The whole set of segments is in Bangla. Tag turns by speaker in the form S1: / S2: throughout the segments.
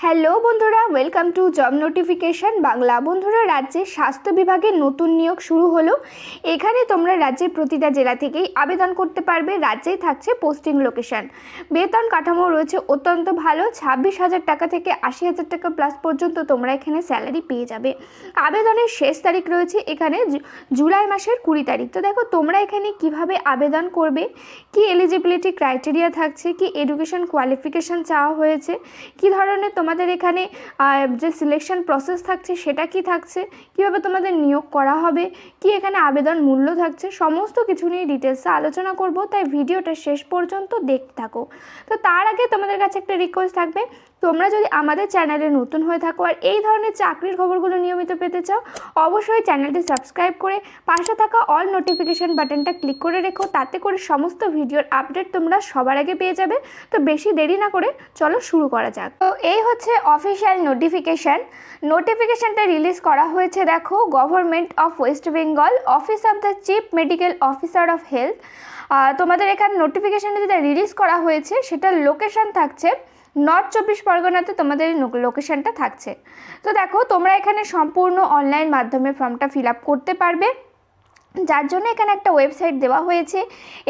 S1: হ্যালো বন্ধুরা, welcome to job notification Bangla. বন্ধুরা, রাজ্যে স্বাস্থ্য বিভাগের নতুন নিয়োগ শুরু হলো। এখানে তোমরা রাজ্যের প্রতিটা জেলা থেকেই আবেদন করতে পারবে। রাজ্যেই থাকছে পোস্টিং লোকেশন। বেতন কাঠামো রয়েছে অত্যন্ত ভালো। 26,000 টাকা থেকে 80,000 টাকা প্লাস পর্যন্ত তোমরা এখানে স্যালারি পেয়ে যাবে। আবেদনের শেষ তারিখ রয়েছে এখানে জুলাই মাসের 20 তারিখ। তো দেখো তোমরা এখানে কিভাবে আবেদন করবে, কি এলিজিবিলিটি ক্রাইটেরিয়া থাকছে, কি এডুকেশন কোয়ালিফিকেশান চাওয়া হয়েছে, কি ধরনের তোমাদের এখানে যে সিলেকশন প্রসেস থাকছে সেটা কি থাকছে, কিভাবে তোমাদের নিয়োগ করা হবে, কি এখানে আবেদন মূল্য থাকছে, সমস্ত কিছু নিয়ে ডিটেলসে আলোচনা করব। তাই ভিডিওটা শেষ পর্যন্ত দেখতে থাকো। তো তার আগে তোমাদের কাছে একটা রিকোয়েস্ট থাকবে, তোমরা যদি আমাদের চ্যানেলে নতুন হয়ে থাকো আর এই ধরনের চাকরির খবরগুলো নিয়মিত পেতে চাও, অবশ্যই চ্যানেলটি সাবস্ক্রাইব করে পাশে থাকা অল নোটিফিকেশান বাটনটা ক্লিক করে রেখো। তাতে করে সমস্ত ভিডিওর আপডেট তোমরা সবার আগে পেয়ে যাবে। তো বেশি দেরি না করে চলো শুরু করা যাক। তো এই হচ্ছে অফিসিয়াল নোটিফিকেশানটা রিলিজ করা হয়েছে। দেখো, government of West Bengal, office of the chief medical officer of health. তোমাদের এখানে নোটিফিকেশানটা যেটা রিলিজ করা হয়েছে সেটার লোকেশান থাকছে নর্থ 24 পরগনাতে। তোমাদের লোকেশানটা থাকছে। তো দেখো, তোমরা এখানে সম্পূর্ণ অনলাইন মাধ্যমে ফর্মটা ফিল আপ করতে পারবে, যার জন্য এখানে একটা ওয়েবসাইট দেওয়া হয়েছে।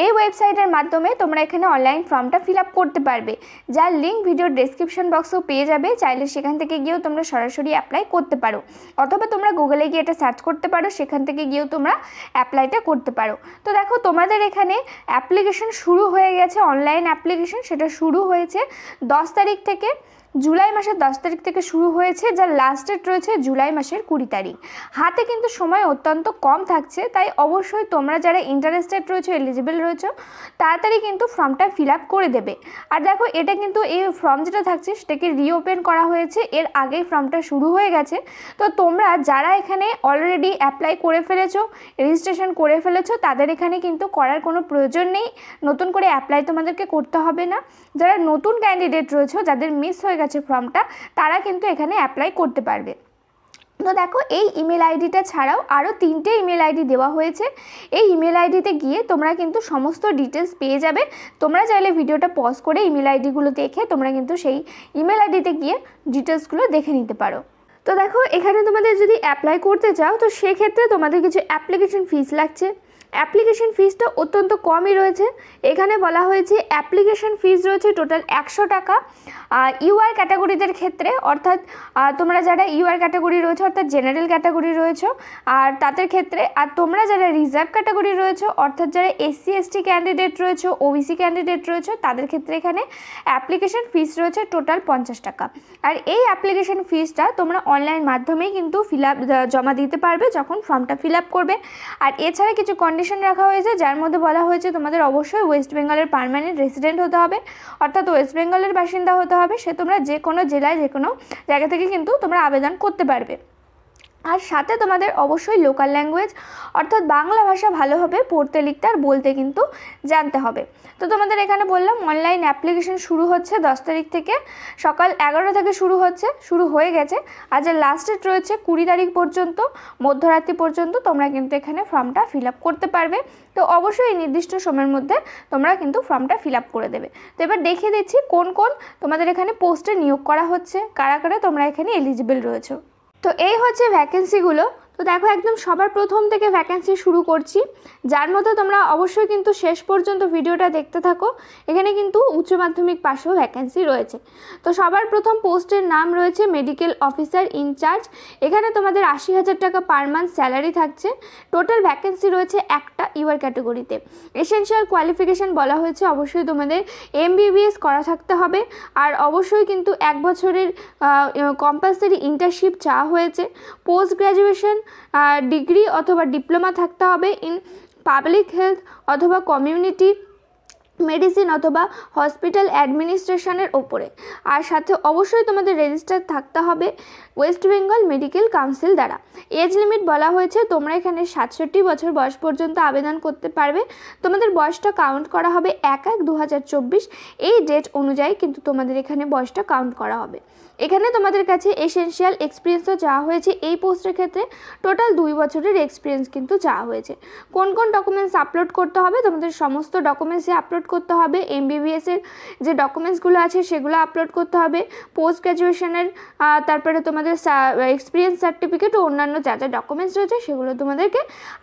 S1: এই ওয়েবসাইটের মাধ্যমে তোমরা এখানে অনলাইন ফর্মটা ফিল আপ করতে পারবে, যার লিঙ্ক ভিডিওর ডেসক্রিপশন বক্সেও পেয়ে যাবে। চাইলে সেখান থেকে গিয়েও তোমরা সরাসরি অ্যাপ্লাই করতে পারো, অথবা তোমরা গুগলে গিয়ে এটা সার্চ করতে পারো, সেখান থেকে গিয়েও তোমরা অ্যাপ্লাইটা করতে পারো। তো দেখো, তোমাদের এখানে অ্যাপ্লিকেশন শুরু হয়ে গেছে, অনলাইন অ্যাপ্লিকেশন সেটা শুরু হয়েছে 10 তারিখ থেকে। জুলাই মাসের 10 তারিখ থেকে শুরু হয়েছে, যার লাস্ট ডেট রয়েছে জুলাই মাসের 20 তারিখ। হাতে কিন্তু সময় অত্যন্ত কম থাকছে, তাই অবশ্যই তোমরা যারা ইন্টারেস্টেড রয়েছে, এলিজিবল রয়েছে, তাড়াতাড়ি কিন্তু ফর্মটা ফিল আপ করে দেবে। আর দেখো, এটা কিন্তু এই ফর্ম যেটা থাকছে সেটাকে রিওপেন করা হয়েছে, এর আগেই ফর্মটা শুরু হয়ে গেছে। তো তোমরা যারা এখানে অলরেডি অ্যাপ্লাই করে ফেলেছো, রেজিস্ট্রেশন করে ফেলেছো, তাদের এখানে কিন্তু করার কোনো প্রয়োজন নেই, নতুন করে অ্যাপ্লাই তোমাদেরকে করতে হবে না। যারা নতুন ক্যান্ডিডেট রয়েছে, যাদের মিস হয়ে গেছে ফর্মটা, তারা কিন্তু এখানে অ্যাপ্লাই করতে পারবে। তো দেখো, এই ইমেল আইডিটা ছাড়াও আরও 3টে ইমেল আইডি দেওয়া হয়েছে। এই ইমেল আইডিতে গিয়ে তোমরা কিন্তু সমস্ত ডিটেলস পেয়ে যাবে। তোমরা চাইলে ভিডিওটা পজ করে ইমেল আইডিগুলো দেখে তোমরা কিন্তু সেই ইমেল আইডিতে গিয়ে ডিটেলসগুলো দেখে নিতে পারো। তো দেখো, এখানে তোমাদের যদি অ্যাপ্লাই করতে চাও, তো সেক্ষেত্রে তোমাদের কিছু অ্যাপ্লিকেশন ফিস লাগছে। অ্যাপ্লিকেশন ফিসটা অত্যন্ত কমই রয়েছে। এখানে বলা হয়েছে অ্যাপ্লিকেশন ফিস রয়েছে টোটাল 100 টাকা। ইউআর ক্যাটাগরিদের ক্ষেত্রে, অর্থাৎ তোমরা যারা ইউআর ক্যাটাগরি রয়েছে, অর্থাৎ জেনারেল ক্যাটাগরি রয়েছে, আর তাদের ক্ষেত্রে, আর তোমরা যারা রিজার্ভ ক্যাটাগরি রয়েছে, অর্থাৎ যারা এসসি এসটি ক্যান্ডিডেট রয়েছে, ওবিসি ক্যান্ডিডেট রয়েছে, তাদের ক্ষেত্রে এখানে অ্যাপ্লিকেশন ফিস রয়েছে টোটাল 50 টাকা। আর এই অ্যাপ্লিকেশন ফিসটা তোমরা অনলাইন মাধ্যমেই কিন্তু জমা দিতে পারবে যখন ফর্মটা ফিল আপ করবে। আর এছাড়া কিছু কন্ডিশন রাখা হয়েছে, যার মধ্যে বলা হয়েছে তোমাদের অবশ্যই ওয়েস্ট বেঙ্গলের পার্মানেন্ট রেসিডেন্ট হতে হবে, অর্থাৎ ওয়েস্ট বেঙ্গলের বাসিন্দা হতে হবে। সে তোমরা যে কোনো জেলায়, যে কোনো জায়গা থেকে কিন্তু তোমরা আবেদন করতে পারবে। আর সাথে তোমাদের অবশ্যই লোকাল ল্যাঙ্গুয়েজ, অর্থাৎ বাংলা ভাষা ভালোভাবে পড়তে, লিখতে আর বলতে কিন্তু জানতে হবে। তো তোমাদের এখানে বললাম অনলাইন অ্যাপ্লিকেশন শুরু হচ্ছে 10 তারিখ থেকে, সকাল 11টা থেকে শুরু হয়ে গেছে। আর যে লাস্ট ডেট রয়েছে 20 তারিখ পর্যন্ত, মধ্যরাত্রি পর্যন্ত তোমরা কিন্তু এখানে ফর্মটা ফিল আপ করতে পারবে। তো অবশ্যই এই নির্দিষ্ট সময়ের মধ্যে তোমরা কিন্তু ফর্মটা ফিল আপ করে দেবে। তো এবার দেখিয়ে দিচ্ছি কোন কোন তোমাদের এখানে পোস্টে নিয়োগ করা হচ্ছে, কারা কারা তোমরা এখানে এলিজিবল রয়েছে। তো এই হচ্ছে ভ্যাকেন্সিগুলো। তো দেখো, একদম সবার প্রথম থেকে ভ্যাকেন্সি শুরু করছি, যার মধ্যে তোমরা অবশ্যই কিন্তু শেষ পর্যন্ত ভিডিওটা দেখতে থাকো। এখানে কিন্তু উচ্চ মাধ্যমিক পাশেও ভ্যাকেন্সি রয়েছে। তো সবার প্রথম পোস্টের নাম রয়েছে মেডিকেল অফিসার ইনচার্জ। এখানে তোমাদের 80,000 টাকা পার মান্থ স্যালারি থাকছে। টোটাল ভ্যাকেন্সি রয়েছে একটা ইউআর ক্যাটাগরিতে। এসেনশিয়াল কোয়ালিফিকেশান বলা হয়েছে অবশ্যই তোমাদের MBBS করা থাকতে হবে। আর অবশ্যই কিন্তু 1 বছরের কম্পালসারি ইন্টার্নশিপ চাওয়া হয়েছে। পোস্ট গ্র্যাজুয়েশন ডিগ্রি অথবা ডিপ্লোমা থাকতে হবে ইন পাবলিক হেলথ অথবা কমিউনিটি মেডিসিন অথবা হসপিটাল অ্যাডমিনিস্ট্রেশনের ওপরে। আর সাথে অবশ্যই তোমাদের রেজিস্টার থাকতে হবে ওয়েস্ট বেঙ্গল মেডিকেল কাউন্সিল দ্বারা। এজ লিমিট বলা হয়েছে তোমরা এখানে 67 বছর বয়স পর্যন্ত আবেদন করতে পারবে। তোমাদের বয়সটা কাউন্ট করা হবে 1/1/2024, এই ডেট অনুযায়ী কিন্তু তোমাদের এখানে বয়সটা কাউন্ট করা হবে। এখানে তোমাদের কাছে এসেনশিয়াল এক্সপিরিয়েন্সও চাওয়া হয়েছে। এই পোস্টের ক্ষেত্রে টোটাল 2 বছরের এক্সপিরিয়েন্স কিন্তু চাওয়া হয়েছে। কোন কোন ডকুমেন্টস আপলোড করতে হবে, তোমাদের সমস্ত ডকুমেন্টসই আপলোড করতে হবে, MBBS এর যে ডকুমেন্টসগুলো আছে সেগুলো আপলোড করতে হবে, পোস্ট গ্র্যাজুয়েশনের তারপরে তোমাদের এক্সপিরিয়েন্স সার্টিফিকেট ও অন্যান্য যা যা ডকুমেন্টস রয়েছে সেগুলো তোমাদেরকে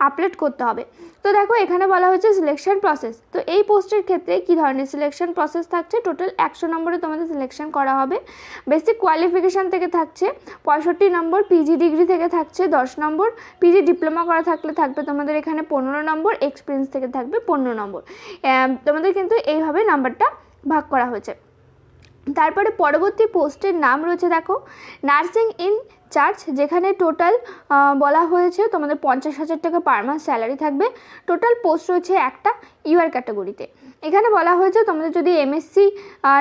S1: আপলোড করতে হবে। তো দেখো এখানে বলা হয়েছে সিলেকশন প্রসেস। তো এই পোস্টের ক্ষেত্রে কী ধরনের সিলেকশন প্রসেস থাকছে, টোটাল 100 নম্বরে তোমাদের সিলেকশন করা হবে। বেসিক কোয়ালিফিকেশান থেকে থাকছে 65 নম্বর, পিজি ডিগ্রি থেকে থাকছে 10 নম্বর, পিজি ডিপ্লোমা করা থাকলে থাকবে তোমাদের এখানে 15 নম্বর, এক্সপিরিয়েন্স থেকে থাকবে 15 নম্বর। তোমাদের কিন্তু এইভাবে নাম্বারটা ভাগ করা হয়েছে। তারপরে পরবর্তী পোস্টের নাম রয়েছে দেখো নার্সিং ইন চার্জ, যেখানে টোটাল বলা হয়েছে তোমাদের 50,000 টাকা পার মান্থ স্যালারি থাকবে। টোটাল পোস্ট রয়েছে একটা ইউআর ক্যাটাগরিতে। এখানে বলা হয়েছে তোমাদের যদি MSc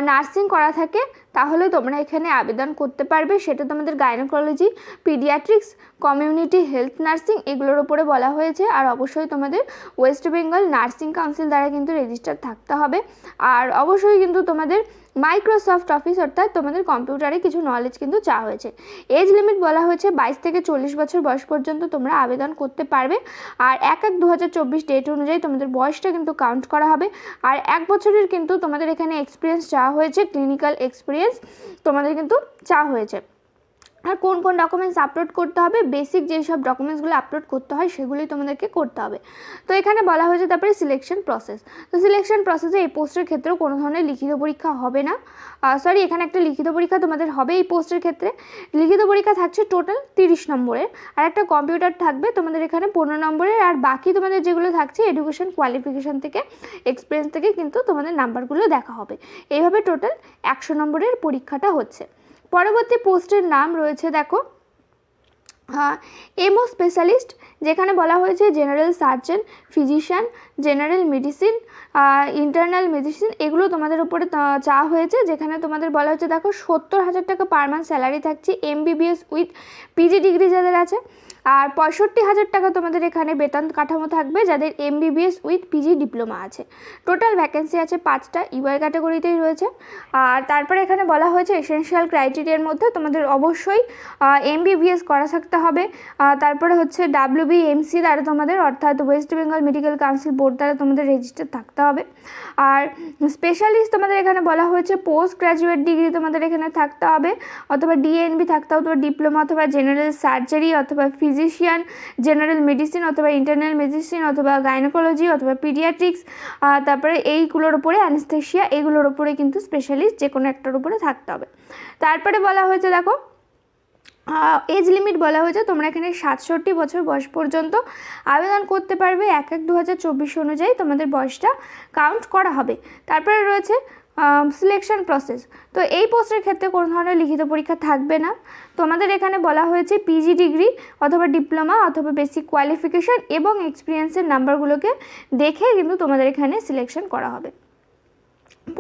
S1: নার্সিং করা থাকে তাহলে তোমরা এখানে আবেদন করতে পারবে। সেটা তোমাদের gynaecology, paediatrics, community health nursing এগুলোর উপরে বলা হয়েছে। আর অবশ্যই তোমাদের ওয়েস্ট বেঙ্গল নার্সিং কাউন্সিল দ্বারা কিন্তু রেজিস্টার থাকতে হবে। আর অবশ্যই কিন্তু তোমাদের মাইক্রোসফট অফিস অর্থাৎ তোমাদের কম্পিউটারে কিছু নলেজ কিন্তু চাওয়া হয়েছে। এজ লিমিট বলা হয়েছে 22 থেকে 40 বছর বয়স পর্যন্ত তোমরা আবেদন করতে পারবে। আর 1/1/2024 ডেট অনুযায়ী তোমাদের বয়সটা কিন্তু কাউন্ট করা হবে। আর 1 বছরের কিন্তু তোমাদের এখানে এক্সপিরিয়েন্স চাওয়া হয়েছে, ক্লিনিক্যাল এক্সপিরিয়েন্স তোমাদের কিন্তু চাওয়া হয়েছে। আর কোন কোন ডকুমেন্টস আপলোড করতে হবে, বেসিক যেই সব ডকুমেন্টসগুলো আপলোড করতে হয় সেগুলোই তোমাদেরকে করতে হবে। তো এখানে বলা হয়েছে তারপরে সিলেকশন প্রসেস। তো সিলেকশন প্রসেসে এই পোস্টের ক্ষেত্রেও কোনো ধরনের লিখিত পরীক্ষা হবে না, এখানে একটা লিখিত পরীক্ষা তোমাদের হবে। এই পোস্টের ক্ষেত্রে লিখিত পরীক্ষা থাকছে টোটাল 30 নম্বরের, আর একটা কম্পিউটার থাকবে তোমাদের এখানে 15 নম্বরের। আর বাকি তোমাদের যেগুলো থাকছে এডুকেশন কোয়ালিফিকেশান থেকে, এক্সপিরিয়েন্স থেকে কিন্তু তোমাদের নাম্বারগুলো দেখা হবে। এইভাবে টোটাল 100 নম্বরের পরীক্ষাটা হচ্ছে। পরবর্তী পোস্টের নাম রয়েছে দেখো এমও স্পেশালিস্ট, যেখানে বলা হয়েছে general surgeon, physician, general medicine, internal medicine এগুলো তোমাদের উপরে চাওয়া হয়েছে। যেখানে তোমাদের বলা হচ্ছে দেখো 70,000 টাকা পার মান্থ স্যালারি থাকছে, MBBS উইথ পিজি ডিগ্রি যাদের আছে। আর 65,000 টাকা তোমাদের এখানে বেতন কাঠামো থাকবে যাদের MBBS উইথ পিজি ডিপ্লোমা আছে। টোটাল ভ্যাকেন্সি আছে 5টা, ইউআই ক্যাটাগরিতেই রয়েছে। আর তারপরে এখানে বলা হয়েছে এসেনশিয়াল ক্রাইটেরিয়ার মধ্যে তোমাদের অবশ্যই MBBS করা থাকতে হবে। তারপরে হচ্ছে WBMC দ্বারা তোমাদের অর্থাৎ West Bengal medical council board দ্বারা তোমাদের রেজিস্টার থাকতে হবে। আর স্পেশালিস্ট তোমাদের এখানে বলা হয়েছে পোস্ট গ্র্যাজুয়েট ডিগ্রি তোমাদের এখানে থাকতে হবে, অথবা DNB থাকতে হবে, অথবা ডিপ্লোমা, অথবা জেনারেল সার্জারি, অথবা ফিজিশিয়ান, জেনারেল মেডিসিন, অথবা ইন্টারনাল মেডিসিন, অথবা গাইনোকোলজি, অথবা পিডিয়াট্রিক্স, তারপরে এইগুলোর উপরে অ্যানেস্থেশিয়া এগুলোর উপরে কিন্তু স্পেশালিস্ট যে কোনো একটার উপরে থাকতে হবে। তারপরে বলা হয়েছে দেখো এজ লিমিট বলা হয়েছে তোমরা এখানে 67 বছর বয়স পর্যন্ত আবেদন করতে পারবে। 1/1/2024 অনুযায়ী তোমাদের বয়সটা কাউন্ট করা হবে। তারপরে রয়েছে সিলেকশন প্রসেস। তো এই পোস্টের ক্ষেত্রে কোনো ধরনের লিখিত পরীক্ষা থাকবে না। তোমাদের এখানে বলা হয়েছে পিজি ডিগ্রি অথবা ডিপ্লোমা অথবা বেসিক কোয়ালিফিকেশান এবং এক্সপিরিয়েন্সের নাম্বারগুলোকে দেখে কিন্তু তোমাদের এখানে সিলেকশন করা হবে।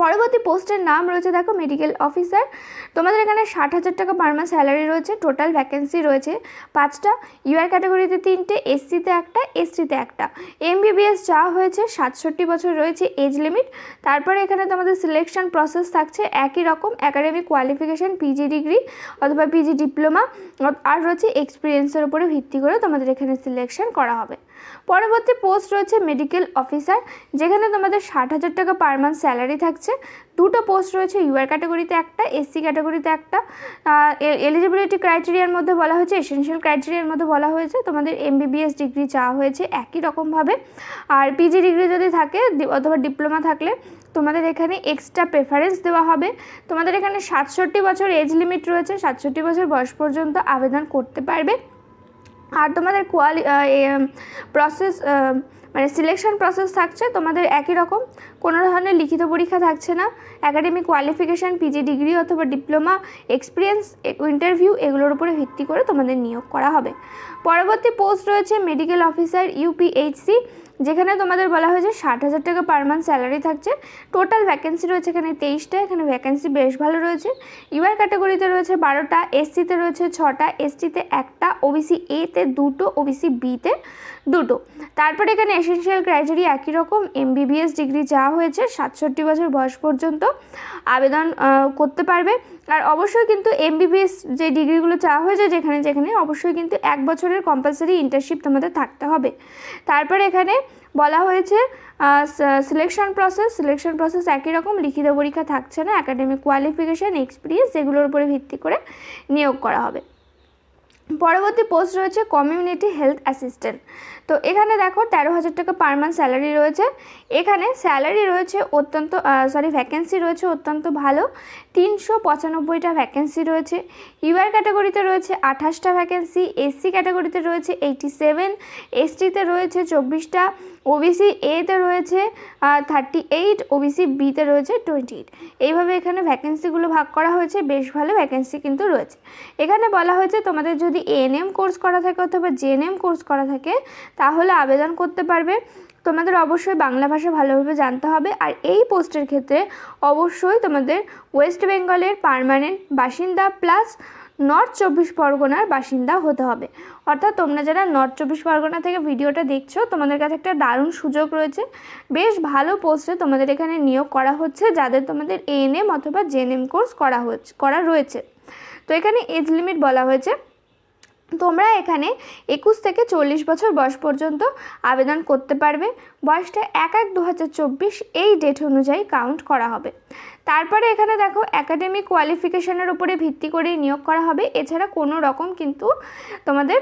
S1: পরবর্তী পোস্টের নাম রয়েছে দেখো মেডিকেল অফিসার। তোমাদের এখানে 60,000 টাকা পার মান্থ স্যালারি রয়েছে। টোটাল ভ্যাকেন্সি রয়েছে 5টা, ইউআর ক্যাটাগরিতে 3টে, SCতে 1টা, STতে 1টা। MBBS চাওয়া হয়েছে, 67 বছর রয়েছে এজ লিমিট। তারপরে এখানে তোমাদের সিলেকশন প্রসেস থাকছে একই রকম, একাডেমিক কোয়ালিফিকেশান পিজি ডিগ্রি অথবা পিজি ডিপ্লোমা, আর রয়েছে এক্সপিরিয়েন্সের উপরে ভিত্তি করে তোমাদের এখানে সিলেকশন করা হবে। পরবর্তী পোস্ট রয়েছে মেডিকেল অফিসার, যেখানে তোমাদের 60,000 টাকা পার মান্থ স্যালারি থাকছে। 2টো পোস্ট রয়েছে, ইউআর ক্যাটাগরিতে 1টা, SC ক্যাটাগরিতে 1টা। এলিজিবিলিটি ক্রাইটেরিয়ার মধ্যে বলা হয়েছে, এসেনশিয়াল ক্রাইটেরিয়ার মধ্যে বলা হয়েছে তোমাদের MBBS ডিগ্রি চাওয়া হয়েছে একই রকমভাবে। আর পিজি ডিগ্রি যদি থাকে অথবা ডিপ্লোমা থাকলে তোমাদের এখানে এক্সট্রা প্রেফারেন্স দেওয়া হবে। তোমাদের এখানে 67 বছর এজ লিমিট রয়েছে, 67 বছর বয়স পর্যন্ত আবেদন করতে পারবে। আর তোমাদের প্রসেস মানে সিলেকশন প্রসেস থাকছে তোমাদের একই রকম, কোনো ধরনের লিখিত পরীক্ষা থাকছে না। একাডেমিক কোয়ালিফিকেশান পিজি ডিগ্রি অথবা ডিপ্লোমা, এক্সপিরিয়েন্স, ইন্টারভিউ এগুলোর উপরে ভিত্তি করে তোমাদের নিয়োগ করা হবে। পরবর্তী পোস্ট রয়েছে মেডিকেল অফিসার UPHC, যেখানে তোমাদের বলা হয়েছে 60,000 টাকা পার মান্থ স্যালারি থাকছে। টোটাল ভ্যাকেন্সি রয়েছে এখানে 23টা, এখানে ভ্যাকেন্সি বেশ ভালো রয়েছে। ইউআর ক্যাটাগরিতে রয়েছে 12টা, SCতে রয়েছে 6টা, STতে 1টা, OBC A-তে 2টো, OBC B-তে 2টো। তারপরে এখানে এসেনশিয়াল ক্রাইটেরিয়া একই রকম, MBBS ডিগ্রি চাওয়া হয়েছে, 67 বছর বয়স পর্যন্ত আবেদন করতে পারবে। আর অবশ্যই কিন্তু MBBS যে ডিগ্রিগুলো চাওয়া হয়েছে যেখানে যেখানে অবশ্যই কিন্তু 1 বছরের কম্পালসারি ইন্টার্নশিপ তোমাদের থাকতে হবে। তারপরে এখানে বলা হয়েছে সিলেকশন প্রসেস একই রকম, লিখিত পরীক্ষা থাকছে না, একাডেমিক কোয়ালিফিকেশান, এক্সপিরিয়েন্স এগুলোর উপরে ভিত্তি করে নিয়োগ করা হবে। পরবর্তী পোস্ট রয়েছে কমিউনিটি হেলথ অ্যাসিস্ট্যান্ট। তো এখানে দেখো 13,000 টাকা পার মান্থ স্যালারি রয়েছে। এখানে স্যালারি রয়েছে ভ্যাকেন্সি রয়েছে অত্যন্ত ভালো, 395টা ভ্যাকেন্সি রয়েছে। ইউআর ক্যাটাগরিতে রয়েছে 28টা ভ্যাকেন্সি, এসসি ক্যাটাগরিতে রয়েছে 87, এসটিতে রয়েছে 24টা, ওবিসি এতে রয়েছে 38, ওবিসি বিতে রয়েছে 28। এইভাবে এখানে ভ্যাকেন্সিগুলো ভাগ করা হয়েছে, বেশ ভালো ভ্যাকেন্সি কিন্তু রয়েছে। এখানে বলা হয়েছে তোমাদের যদি এএনএম কোর্স করা থাকে অথবা জেএনএম কোর্স করা থাকে তাহলে আবেদন করতে পারবে। তোমাদের অবশ্যই বাংলা ভাষা ভালোভাবে জানতে হবে। আর এই পোস্টের ক্ষেত্রে অবশ্যই তোমাদের ওয়েস্ট বেঙ্গলের পার্মানেন্ট বাসিন্দা প্লাস নর্থ 24 পরগনার বাসিন্দা হতে হবে। অর্থাৎ তোমরা যারা নর্থ 24 পরগনা থেকে ভিডিওটা দেখছো তোমাদের কাছে একটা দারুণ সুযোগ রয়েছে, বেশ ভালো পোস্টে তোমাদের এখানে নিয়োগ করা হচ্ছে যাদের তোমাদের এএনএম অথবা জেএনএম কোর্স করা রয়েছে। তো এখানে এজ লিমিট বলা হয়েছে তোমরা এখানে 21 থেকে 40 বছর বয়স পর্যন্ত আবেদন করতে পারবে। বয়সটা 1/1/2024 এই ডেট অনুযায়ী কাউন্ট করা হবে। তারপরে এখানে দেখো একাডেমিক কোয়ালিফিকেশনের উপরে ভিত্তি করে নিয়োগ করা হবে। এছাড়া কোনো রকম কিন্তু তোমাদের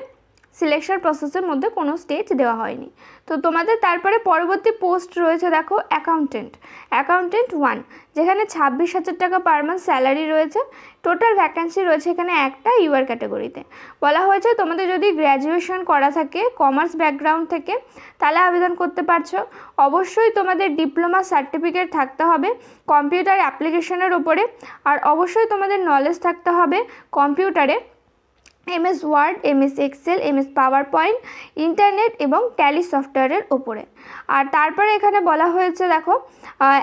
S1: সিলেকশন প্রসেসের মধ্যে কোনো স্টেজ দেওয়া হয়নি। তো তোমাদের তারপরে পরবর্তী পোস্ট রয়েছে দেখো অ্যাকাউন্টেন্ট 1, যেখানে 26,000 টাকা পার মান্থ স্যালারি রয়েছে। টোটাল ভ্যাকেন্সি রয়েছে এখানে একটা ইউআর ক্যাটাগরিতে। বলা হয়েছে তোমাদের যদি গ্র্যাজুয়েশন করা থাকে কমার্স ব্যাকগ্রাউন্ড থেকে তাহলে আবেদন করতে পারছো। অবশ্যই তোমাদের ডিপ্লোমা সার্টিফিকেট থাকতে হবে কম্পিউটার অ্যাপ্লিকেশনের ওপরে। আর অবশ্যই তোমাদের নলেজ থাকতে হবে কম্পিউটারে MS word, MS excel, MS PowerPoint, internet এবং ট্যালি সফটওয়্যারের ওপরে। আর তারপরে এখানে বলা হয়েছে দেখো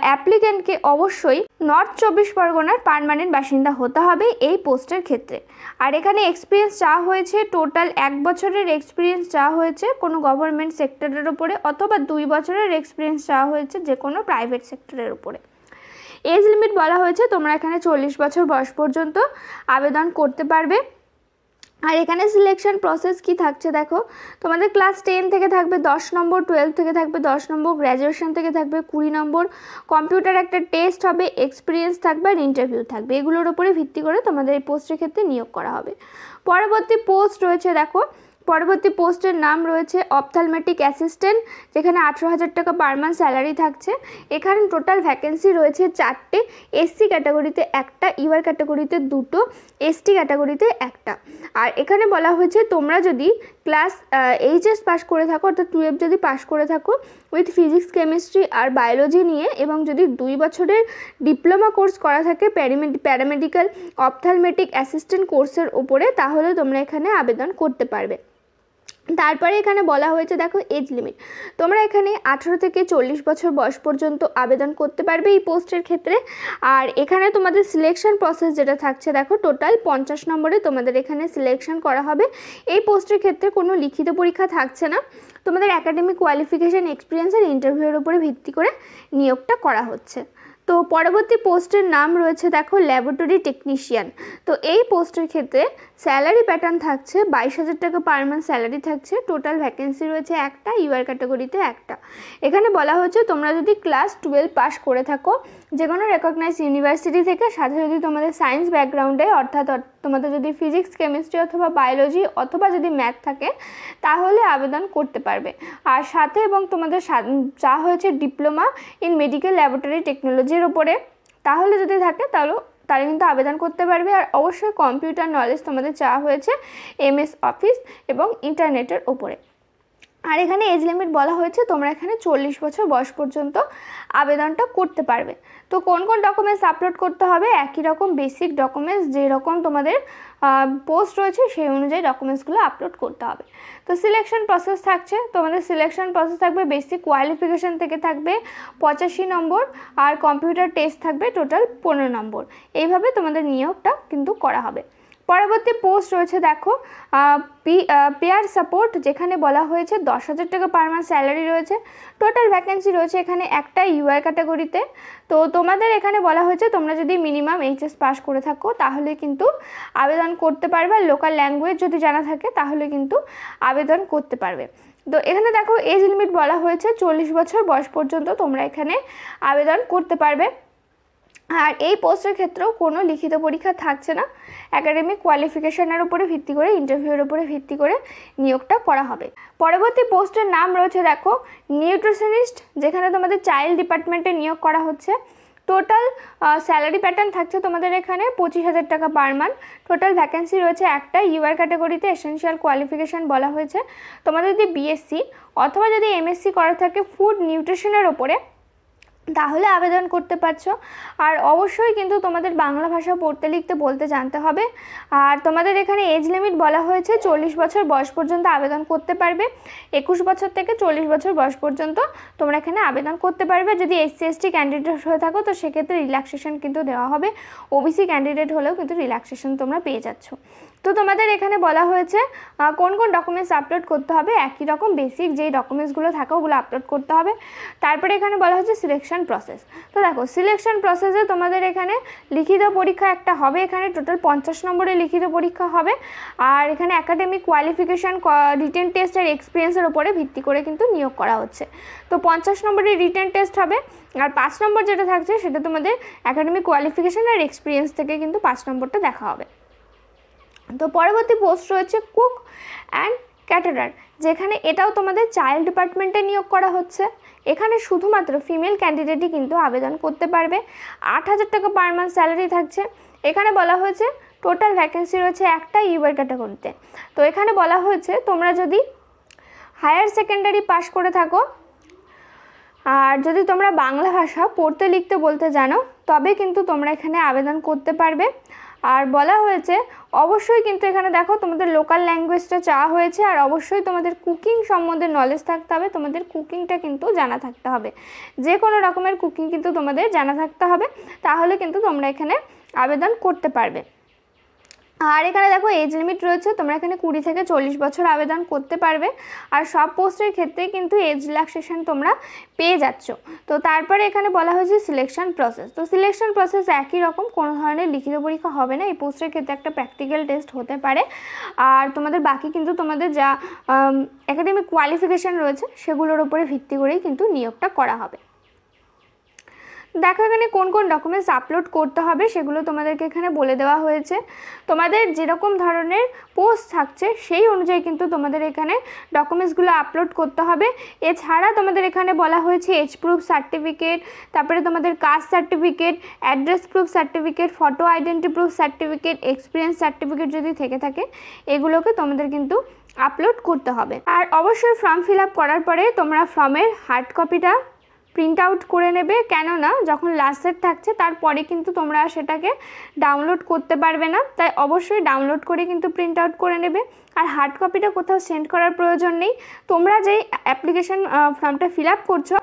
S1: অ্যাপ্লিকেন্টকে অবশ্যই নর্থ 24 পরগনার পার্মানেন্ট বাসিন্দা হতে হবে এই পোস্টের ক্ষেত্রে। আর এখানে এক্সপিরিয়েন্স চাওয়া হয়েছে টোটাল 1 বছরের এক্সপিরিয়েন্স চাওয়া হয়েছে কোনো গভর্নমেন্ট সেক্টরের ওপরে অথবা 2 বছরের এক্সপিরিয়েন্স চাওয়া হয়েছে যে কোনো প্রাইভেট সেক্টরের উপরে। এজ লিমিট বলা হয়েছে তোমরা এখানে 40 বছর বয়স পর্যন্ত আবেদন করতে পারবে। আর এখানে সিলেকশন প্রসেস কি থাকছে দেখো তোমাদের ক্লাস 10 থেকে থাকবে 10 নম্বর, 12 থেকে থাকবে 10 নম্বর, গ্র্যাজুয়েশন থেকে থাকবে 20 নম্বর, কম্পিউটার একটা টেস্ট হবে, এক্সপিরিয়েন্স থাকবে আর ইন্টারভিউ থাকবে। এগুলোর উপরে ভিত্তি করে তোমাদের এই পোস্টের ক্ষেত্রে নিয়োগ করা হবে। পরবর্তী পোস্ট রয়েছে দেখো পরবর্তী পোস্টের নাম রয়েছে অপথ্যালমেটিক অ্যাসিস্ট্যান্ট, যেখানে 18,000 টাকা পার মান্থ স্যালারি থাকছে। এখানে টোটাল ভ্যাকেন্সি রয়েছে 4টে, এসসি ক্যাটাগরিতে 1টা, ইউআর ক্যাটাগরিতে 2টো, এসটি ক্যাটাগরিতে 1টা। আর এখানে বলা হয়েছে তোমরা যদি ক্লাস এইচএস পাস করে থাকো অর্থাৎ 12 যদি পাস করে থাকো উইথ ফিজিক্স, কেমিস্ট্রি আর বায়োলজি নিয়ে এবং যদি 2 বছরের ডিপ্লোমা কোর্স করা থাকে প্যারামেডিক্যাল অপথ্যালমেটিক অ্যাসিস্ট্যান্ট কোর্সের উপরে তাহলে তোমরা এখানে আবেদন করতে পারবে। তারপরে এখানে বলা হয়েছে দেখো এজ লিমিট তোমরা এখানে 18 থেকে 40 বছর বয়স পর্যন্ত আবেদন করতে পারবে এই পোস্টের ক্ষেত্রে। আর এখানে তোমাদের সিলেকশন প্রসেস যেটা থাকছে দেখো টোটাল 50 নম্বরে তোমাদের এখানে সিলেকশন করা হবে। এই পোস্টের ক্ষেত্রে কোনো লিখিত পরীক্ষা থাকছে না, তোমাদের একাডেমিক কোয়ালিফিকেশান, এক্সপিরিয়েন্স আর ইন্টারভিউয়ের উপরে ভিত্তি করে নিয়োগটা করা হচ্ছে। তো পরবর্তী পোস্টের নাম রয়েছে দেখো ল্যাবরেটরি টেকনিশিয়ান। তো এই পোস্টের ক্ষেত্রে স্যালারি প্যাটার্ন থাকছে 22,000 টাকা পার মান্থ স্যালারি থাকছে। টোটাল ভ্যাকেন্সি রয়েছে একটা, ইউআর ক্যাটাগরিতে 1টা। এখানে বলা হচ্ছে তোমরা যদি ক্লাস 12 পাস করে থাকো যে কোনো রেকগনাইজ ইউনিভার্সিটি থেকে, সাথে যদি তোমাদের সায়েন্স ব্যাকগ্রাউন্ডে অর্থাৎ তোমাদের যদি ফিজিক্স, কেমিস্ট্রি অথবা বায়োলজি অথবা যদি ম্যাথ থাকে তাহলে আবেদন করতে পারবে। আর সাথে এবং তোমাদের চা হয়েছে ডিপ্লোমা ইন মেডিকেল ল্যাবরেটরি টেকনোলজির ওপরে, তাহলে যদি থাকে তাহলে কিন্তু আবেদন করতে পারবে। আর অবশ্যই কম্পিউটার নলেজ তোমাদের চাওয়া হয়েছে MS অফিস এবং ইন্টারনেটের ওপরে। আর এখানে এজ লিমিট বলা হয়েছে তোমরা এখানে 40 বছর বয়স পর্যন্ত আবেদনটা করতে পারবে। তো কোন কোন ডকুমেন্টস আপলোড করতে হবে, একই রকম বেসিক ডকুমেন্টস যেরকম তোমাদের পোস্ট রয়েছে সেই অনুযায়ী ডকুমেন্টসগুলো আপলোড করতে হবে। তো সিলেকশন প্রসেস থাকছে তোমাদের সিলেকশন প্রসেস থাকবে বেসিক কোয়ালিফিকেশান থেকে থাকবে 85 নম্বর আর কম্পিউটার টেস্ট থাকবে টোটাল 15 নম্বর। এইভাবে তোমাদের নিয়োগটা কিন্তু করা হবে। পরবর্তী পোস্ট রয়েছে দেখো পেয়ার সাপোর্ট, যেখানে বলা হয়েছে 10,000 টাকা পার মান্থ স্যালারি রয়েছে। টোটাল ভ্যাকেন্সি রয়েছে এখানে একটা, ইউআর ক্যাটাগরিতে। তো তোমাদের এখানে বলা হয়েছে তোমরা যদি মিনিমাম এইচএস পাস করে থাকো তাহলে কিন্তু আবেদন করতে পারবে। আর লোকাল ল্যাঙ্গুয়েজ যদি জানা থাকে তাহলে কিন্তু আবেদন করতে পারবে। তো এখানে দেখো এজ লিমিট বলা হয়েছে 40 বছর বয়স পর্যন্ত তোমরা এখানে আবেদন করতে পারবে। আর এই পোস্টের ক্ষেত্রেও কোনো লিখিত পরীক্ষা থাকছে না, একাডেমিক কোয়ালিফিকেশনের উপরে ভিত্তি করে, ইন্টারভিউর উপরে ভিত্তি করে নিয়োগটা করা হবে। পরবর্তী পোস্টের নাম রয়েছে দেখো নিউট্রিশনিস্ট, যেখানে তোমাদের চাইল্ড ডিপার্টমেন্টে নিয়োগ করা হচ্ছে। টোটাল স্যালারি প্যাটার্ন থাকছে তোমাদের এখানে 25,000 টাকা পার মান্থ। টোটাল ভ্যাকেন্সি রয়েছে একটা। ইউআর ক্যাটাগরিতে এসেনশিয়াল কোয়ালিফিকেশান বলা হয়েছে তোমাদের যদি বিএসসি অথবা যদি এমএসসি করা থাকে ফুড নিউট্রিশনের ওপরে, তাহলে আবেদন করতে পারছো। আর অবশ্যই কিন্তু তোমাদের বাংলা ভাষা পড়তে লিখতে বলতে জানতে হবে। আর তোমাদের এখানে এজ লিমিট বলা হয়েছে 40 বছর বয়স পর্যন্ত আবেদন করতে পারবে। 21 বছর থেকে 40 বছর বয়স পর্যন্ত তোমরা এখানে আবেদন করতে পারবে। যদি এসসি এসটি ক্যান্ডিডেট হয়ে থাকো তো সেক্ষেত্রে রিল্যাক্সেশন কিন্তু দেওয়া হবে। ওবিসি ক্যান্ডিডেট হলেও কিন্তু রিল্যাক্সেশন তোমরা পেয়ে যাচ্ছ। তো তোমাদের এখানে বলা হয়েছে কোন কোন ডকুমেন্টস আপলোড করতে হবে। একই রকম বেসিক যেই ডকুমেন্টসগুলো থাকে ওগুলো আপলোড করতে হবে। তারপরে এখানে বলা হয়েছে সিলেকশন প্রসেস। তো দেখো সিলেকশন প্রসেসে তোমাদের এখানে লিখিত পরীক্ষা একটা হবে। এখানে টোটাল 50 নম্বরের লিখিত পরীক্ষা হবে। আর এখানে একাডেমিক কোয়ালিফিকেশান, রিটেন টেস্ট আর এক্সপিরিয়েন্সের উপরে ভিত্তি করে কিন্তু নিয়োগ করা হচ্ছে। তো 50 নম্বরের রিটেন টেস্ট হবে। আর 5 নম্বর যেটা থাকছে সেটা তোমাদের একাডেমিক কোয়ালিফিকেশান আর এক্সপিরিয়েন্স থেকে কিন্তু 5 নম্বরটা দেখা হবে। তো পরবর্তী পোস্ট রয়েছে কুক অ্যান্ড ক্যাটারার, যেখানে এটাও তোমাদের চাইল্ড ডিপার্টমেন্টে নিয়োগ করা হচ্ছে। এখানে শুধুমাত্র ফিমেল ক্যান্ডিডেটই কিন্তু আবেদন করতে পারবে। 8,000 টাকা পার মান্থ স্যালারি থাকছে। এখানে বলা হয়েছে টোটাল ভ্যাকেন্সি রয়েছে একটা ইউআর ক্যাটাগরিতে। তো এখানে বলা হয়েছে তোমরা যদি হায়ার সেকেন্ডারি পাস করে থাকো আর যদি তোমরা বাংলা ভাষা পড়তে লিখতে বলতে জানো তবে কিন্তু তোমরা এখানে আবেদন করতে পারবে। আর বলা হয়েছে অবশ্যই কিন্তু এখানে দেখো তোমাদের লোকাল ল্যাঙ্গুয়েজটা চাওয়া হয়েছে। আর অবশ্যই তোমাদের কুকিং সম্বন্ধে নলেজ থাকতে হবে। তোমাদের কুকিংটা কিন্তু জানা থাকতে হবে, যে কোনো রকমের কুকিং কিন্তু তোমাদের জানা থাকতে হবে, তাহলে কিন্তু তোমরা এখানে আবেদন করতে পারবে। আর এখানে দেখো এজ লিমিট রয়েছে, তোমরা এখানে 20 থেকে 40 বছর আবেদন করতে পারবে। আর সব পোস্টের ক্ষেত্রে কিন্তু এজ রিল্যাক্সেশন তোমরা পেয়ে যাচ্ছ। তো তারপরে এখানে বলা হয়েছে সিলেকশন প্রসেস। তো সিলেকশন প্রসেস একই রকম, কোনো ধরনের লিখিত পরীক্ষা হবে না। এই পোস্টের ক্ষেত্রে একটা প্র্যাকটিক্যাল টেস্ট হতে পারে। আর তোমাদের বাকি কিন্তু তোমাদের যা একাডেমিক কোয়ালিফিকেশান রয়েছে সেগুলোর উপরে ভিত্তি করেই কিন্তু নিয়োগটা করা হবে। দেখো এখানে কোন কোন ডকুমেন্টস আপলোড করতে হবে সেগুলো তোমাদেরকে এখানে বলে দেওয়া হয়েছে। তোমাদের যেরকম ধরনের পোস্ট থাকছে সেই অনুযায়ী কিন্তু তোমাদের এখানে ডকুমেন্টসগুলো আপলোড করতে হবে। এছাড়া তোমাদের এখানে বলা হয়েছে এজ প্রুফ সার্টিফিকেট, তারপরে তোমাদের caste certificate, address proof certificate, photo identity proof certificate, experience certificate যদি থেকে থাকে এগুলোকে তোমাদের কিন্তু আপলোড করতে হবে। আর অবশ্যই ফর্ম ফিল আপ করার পরে তোমরা ফর্মের হার্ড কপিটা প্রিন্ট আউট করে নেবে, কেননা যখন লাস্ট ডেট থাকছে তারপরে কিন্তু তোমরা সেটাকে ডাউনলোড করতে পারবে না। তাই অবশ্যই ডাউনলোড করে কিন্তু প্রিন্ট আউট করে নেবে। আর হার্ড কপিটা কোথাও সেন্ড করার প্রয়োজন নেই। তোমরা যেই অ্যাপ্লিকেশন ফর্মটা ফিল আপ করছো,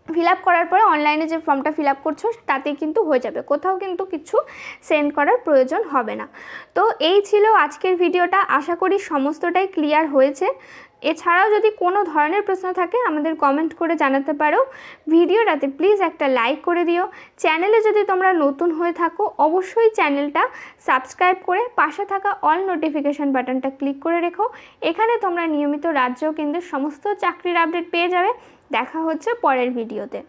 S1: ফিল আপ করার পরে অনলাইনে যে ফর্মটা ফিল আপ করছো তাতেই কিন্তু হয়ে যাবে, কোথাও কিন্তু কিছু সেন্ড করার প্রয়োজন হবে না। তো এই ছিল আজকের ভিডিওটা, আশা করি সমস্তটাই ক্লিয়ার হয়েছে। এছাড়াও যদি কোনো ধরনের প্রশ্ন থাকে আমাদের কমেন্ট করে জানাতে পারো। ভিডিওটাতে প্লিজ একটা লাইক করে দিও। চ্যানেলে যদি তোমরা নতুন হয়ে থাকো অবশ্যই চ্যানেলটা সাবস্ক্রাইব করে পাশে থাকা অল নোটিফিকেশান বাটনটা ক্লিক করে রেখো। এখানে তোমরা নিয়মিত রাজ্য ও কেন্দ্রের সমস্ত চাকরির আপডেট পেয়ে যাবে। দেখা হচ্ছে পরের ভিডিওতে।